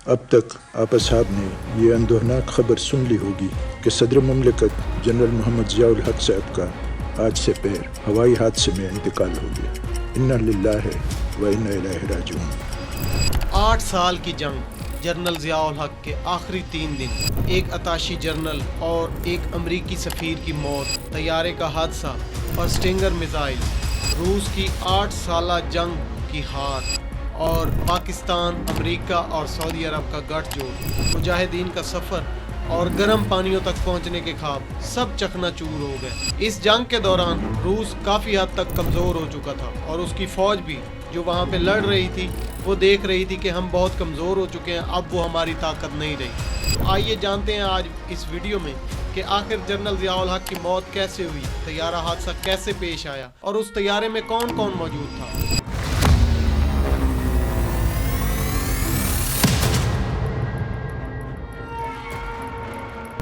اب تک آپ اصحاب نے یہ اندوہناک خبر سن لی ہوگی کہ صدر مملکت جنرل محمد ضیاء الحق صاحب کا آج سے پیر ہوائی حادثے میں انتقال ہو گیا۔ انا للہ و انا الیہ راجعون۔ 8 سال کی جنگ، جنرل ضیاء الحق کے آخری 3 دن، ایک اتاشی جنرل اور ایک امریکی سفیر کی موت، طیارے کا حادثہ اور سٹنگر میزائل، روس کی 8 سالہ جنگ کی ہار، اور پاکستان، امریکہ اور سعودی عرب کا گٹھ جوڑ، مجاہدین کا سفر اور گرم پانیوں تک پہنچنے کے خواب، سب چکنا چور ہو گئے۔ اس جنگ کے دوران روس کافی حد تک کمزور ہو چکا تھا اور اس کی فوج بھی جو وہاں پہ لڑ رہی تھی وہ دیکھ رہی تھی کہ ہم بہت کمزور ہو چکے ہیں، اب وہ ہماری طاقت نہیں رہی۔ تو آئیے جانتے ہیں آج اس ویڈیو میں کہ آخر جنرل ضیاء الحق کی موت کیسے ہوئی، طیارہ حادثہ کیسے پیش آیا اور اس طیارے میں کون کون موجود تھا۔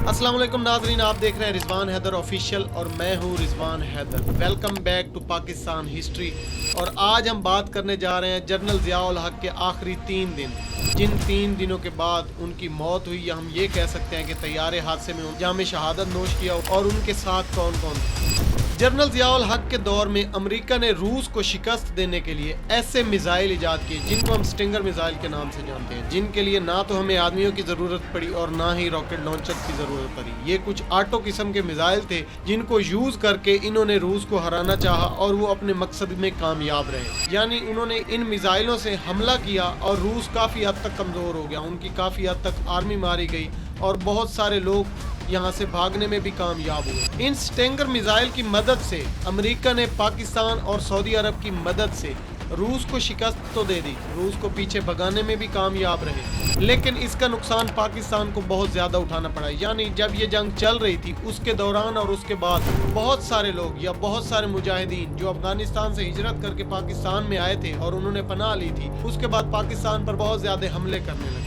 السلام علیکم ناظرین، آپ دیکھ رہے ہیں رضوان حیدر آفیشیل اور میں ہوں Rizwan Haider. Welcome back to Pakistan history. اور آج ہم بات کرنے جا رہے ہیں جنرل ضیاء الحق کے آخری 3 دن، جن 3 دنوں کے بعد ان کی موت ہوئی، یا ہم یہ کہہ سکتے ہیں کہ طیارے حادثے میں جام شہادت نوش کیا، اور ان کے ساتھ کون کون تھے۔ جنرل ضیاء الحق کے دور میں امریکہ نے روس کو شکست دینے کے لیے ایسے میزائل ایجاد کیے جن کو ہم سٹنگر میزائل کے نام سے جانتے ہیں، جن کے لیے نہ تو ہمیں آدمیوں کی ضرورت پڑی اور نہ ہی راکٹ لانچر کی ضرورت پڑی۔ یہ کچھ آٹو قسم کے میزائل تھے جن کو یوز کر کے انہوں نے روس کو ہرانا چاہا اور وہ اپنے مقصد میں کامیاب رہے۔ یعنی انہوں نے ان میزائلوں سے حملہ کیا اور روس کافی حد تک کمزور ہو گیا، ان کی کافی حد تک آرمی ماری گئی اور بہت سارے لوگ یہاں سے بھاگنے میں بھی کامیاب ہوئے۔ ان سٹنگر میزائل کی مدد سے امریکہ نے پاکستان اور سعودی عرب کی مدد سے روس کو شکست تو دے دی، روس کو پیچھے بھگانے میں بھی کامیاب رہے، لیکن اس کا نقصان پاکستان کو بہت زیادہ اٹھانا پڑا۔ یعنی جب یہ جنگ چل رہی تھی اس کے دوران اور اس کے بعد بہت سارے لوگ یا بہت سارے مجاہدین جو افغانستان سے ہجرت کر کے پاکستان میں آئے تھے اور انہوں نے پناہ لی تھی، اس کے بعد پاکستان پر بہت زیادہ حملے کرنے لگے۔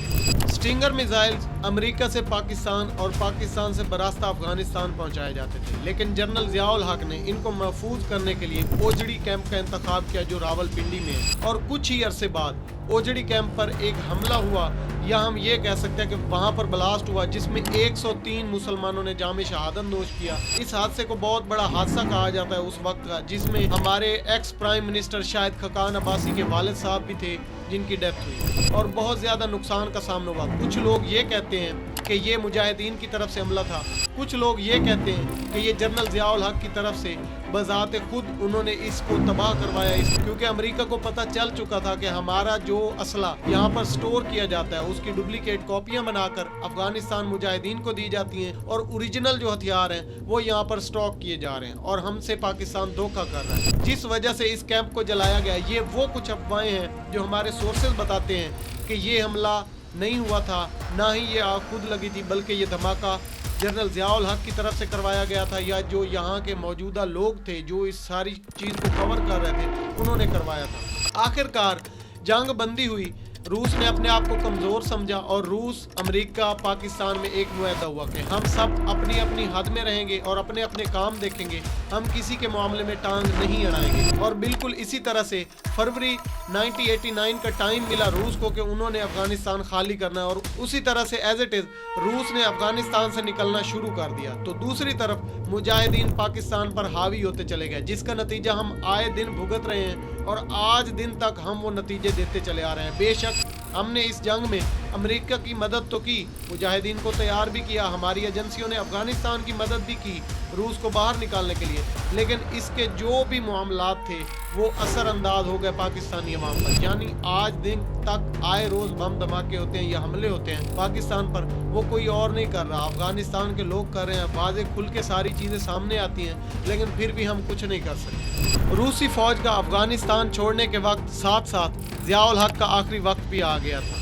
سٹنگر میزائل امریکہ سے پاکستان اور پاکستان سے براستہ افغانستان پہنچائے جاتے تھے، لیکن جنرل ضیاء الحق نے ان کو محفوظ کرنے کے لیے اوجڑی کیمپ کا انتخاب کیا جو راولپنڈی میں ہے، اور کچھ ہی عرصے بعد اوجڑی کیمپ پر ایک حملہ ہوا، یا ہم یہ کہہ سکتے ہیں کہ وہاں پر بلاسٹ ہوا جس میں 103 مسلمانوں نے جام شہادت نوش کیا۔ اس حادثے کو بہت بڑا حادثہ کہا جاتا ہے اس وقت کا، جس میں ہمارے ex prime minister Shahid Khaqan Abbasi کے والد صاحب بھی تھے جن کی ڈیتھ ہوئی اور بہت زیادہ نقصان کا سامنا ہوا۔ کچھ لوگ یہ کہتے ہیں کہ یہ مجاہدین کی طرف سے حملہ تھا، کچھ لوگ یہ کہتے ہیں کہ یہ جنرل ضیاء الحق کی طرف سے بذات خود انہوں نے اس کو تباہ کروایا، کیونکہ امریکہ کو پتہ چل چکا تھا کہ ہمارا جو اسلحہ یہاں پر سٹور کیا جاتا ہے اس کی ڈپلیکیٹ کاپیاں بنا کر افغانستان مجاہدین کو دی جاتی ہیں، اور اوریجنل جو ہتھیار ہیں وہ یہاں پر سٹاک کیے جا رہے ہیں، اور ہم سے پاکستان دھوکہ کر رہا ہے، جس وجہ سے اس کیمپ کو جلایا گیا۔ یہ وہ کچھ افواہیں ہیں جو ہمارے سورسز بتاتے ہیں کہ یہ حملہ نہیں ہوا تھا، نہ ہی یہ آگ خود لگی تھی، بلکہ یہ دھماکہ جنرل ضیاء الحق کی طرف سے کروایا گیا تھا، یا جو یہاں کے موجودہ لوگ تھے جو اس ساری چیز کو کور کر رہے تھے انہوں نے کروایا تھا۔ آخرکار جنگ بندی ہوئی، روس نے اپنے آپ کو کمزور سمجھا اور روس، امریکہ، پاکستان میں ایک معاہدہ ہوا کہ ہم سب اپنی اپنی حد میں رہیں گے اور اپنے اپنے کام دیکھیں گے، ہم کسی کے معاملے میں ٹانگ نہیں اڑائیں گے۔ اور بالکل اسی طرح سے فروری 1989 کا ٹائم ملا روس کو کہ انہوں نے افغانستان خالی کرنا ہے، اور اسی طرح سے ایز اٹ از روس نے افغانستان سے نکلنا شروع کر دیا۔ تو دوسری طرف مجاہدین پاکستان پر حاوی ہوتے چلے گئے، جس کا نتیجہ ہم آئے دن بھگت رہے ہیں اور آج دن تک ہم وہ نتیجے دیتے چلے آ رہے ہیں۔ بے شک ہم نے اس جنگ میں امریکہ کی مدد تو کی، مجاہدین کو تیار بھی کیا، ہماری ایجنسیوں نے افغانستان کی مدد بھی کی روس کو باہر نکالنے کے لیے، لیکن اس کے جو بھی معاملات تھے وہ اثر انداز ہو گئے پاکستانی عوام پر۔ یعنی آج دن تک آئے روز بم دھماکے ہوتے ہیں یا حملے ہوتے ہیں پاکستان پر، وہ کوئی اور نہیں کر رہا، افغانستان کے لوگ کر رہے ہیں۔ واضح کھل کے ساری چیزیں سامنے آتی ہیں، لیکن پھر بھی ہم کچھ نہیں کر سکتے۔ روسی فوج کا افغانستان چھوڑنے کے وقت ساتھ ساتھ ضیاء الحق کا آخری وقت بھی آ گیا تھا۔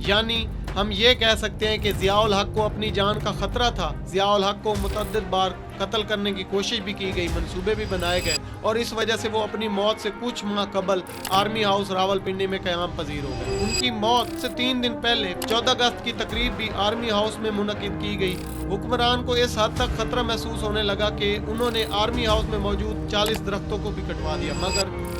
یعنی ہم یہ کہہ سکتے ہیں کہ ضیاء الحق کو اپنی جان کا خطرہ تھا، ضیاء الحق کو متعدد بار قتل کرنے کی کوشش بھی کی گئی، منصوبے بھی بنائے گئے، اور اس وجہ سے وہ اپنی موت سے کچھ ماہ قبل آرمی ہاؤس راولپنڈی میں قیام پذیر ہو گئے۔ ان کی موت سے 3 دن پہلے 14 اگست کی تقریب بھی آرمی ہاؤس میں منعقد کی گئی۔ حکمران کو اس حد تک خطرہ محسوس ہونے لگا کہ انہوں نے آرمی ہاؤس میں موجود 40 درختوں کو بھی کٹوا دیا، مگر